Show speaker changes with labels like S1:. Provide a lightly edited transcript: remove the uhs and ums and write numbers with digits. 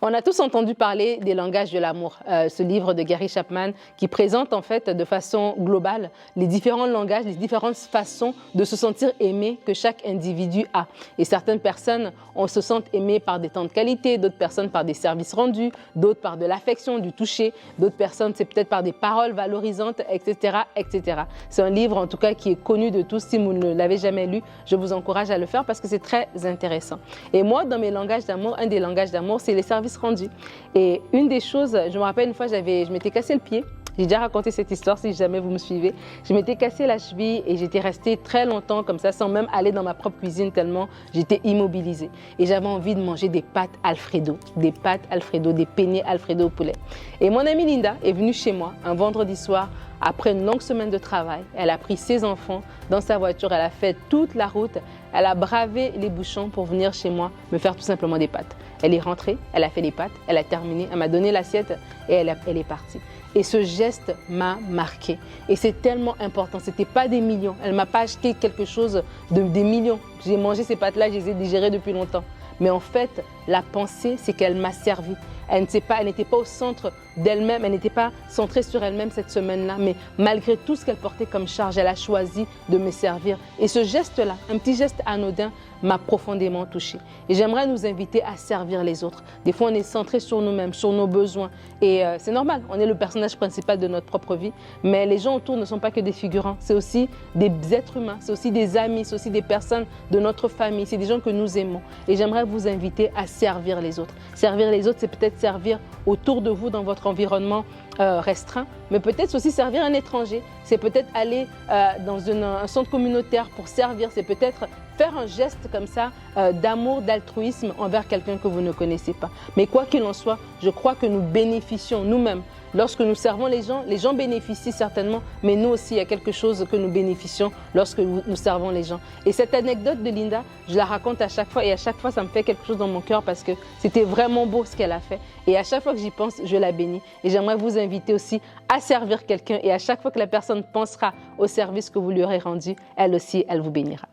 S1: On a tous entendu parler des langages de l'amour, ce livre de Gary Chapman qui présente en fait de façon globale les différents langages, les différentes façons de se sentir aimé que chaque individu a. Et certaines personnes, on se sent aimé par des temps de qualité, d'autres personnes par des services rendus, d'autres par de l'affection, du toucher, d'autres personnes c'est peut-être par des paroles valorisantes, etc., etc. C'est un livre en tout cas qui est connu de tous. Si vous ne l'avez jamais lu, je vous encourage à le faire parce que c'est très intéressant. Et moi, dans mes langages d'amour, un des langages d'amour, c'est les services rendus. Et une des choses, je me rappelle une fois, je m'étais cassé le pied. J'ai déjà raconté cette histoire si jamais vous me suivez. Je m'étais cassé la cheville et j'étais restée très longtemps comme ça sans même aller dans ma propre cuisine tellement j'étais immobilisée. Et j'avais envie de manger des pâtes Alfredo, des penne Alfredo au poulet. Et mon amie Linda est venue chez moi un vendredi soir après une longue semaine de travail. Elle a pris ses enfants dans sa voiture, elle a fait toute la route, elle a bravé les bouchons pour venir chez moi me faire tout simplement des pâtes. Elle est rentrée, elle a fait les pâtes, elle a terminé, elle m'a donné l'assiette et elle est partie. Et ce geste m'a marqué. Et c'est tellement important. Ce n'était pas des millions. Elle ne m'a pas acheté quelque chose des millions. J'ai mangé ces pâtes-là, je les ai digérées depuis longtemps. Mais en fait, la pensée, c'est qu'elle m'a servi. Elle n'était pas au centre d'elle-même, elle n'était pas centrée sur elle-même cette semaine-là, mais malgré tout ce qu'elle portait comme charge, elle a choisi de me servir. Et ce geste-là, un petit geste anodin, m'a profondément touchée. Et j'aimerais nous inviter à servir les autres. Des fois, on est centré sur nous-mêmes, sur nos besoins. Et c'est normal, on est le personnage principal de notre propre vie. Mais les gens autour ne sont pas que des figurants. C'est aussi des êtres humains, c'est aussi des amis, c'est aussi des personnes de notre famille. C'est des gens que nous aimons. Et j'aimerais vous inviter à servir les autres. Servir les autres, c'est peut-être servir autour de vous dans votre environnement restreint, mais peut-être aussi servir un étranger. C'est peut-être aller dans un centre communautaire pour servir. C'est peut-être faire un geste comme ça d'amour, d'altruisme envers quelqu'un que vous ne connaissez pas. Mais quoi qu'il en soit, je crois que nous bénéficions nous-mêmes. Lorsque nous servons les gens bénéficient certainement, mais nous aussi, il y a quelque chose que nous bénéficions lorsque nous servons les gens. Et cette anecdote de Linda, je la raconte à chaque fois et à chaque fois, ça me fait quelque chose dans mon cœur parce que c'était vraiment beau ce qu'elle a fait. Et à chaque fois que j'y pense, je la bénis. Et j'aimerais vous inviter aussi à servir quelqu'un et à chaque fois que la personne pensera au service que vous lui aurez rendu, elle aussi, elle vous bénira.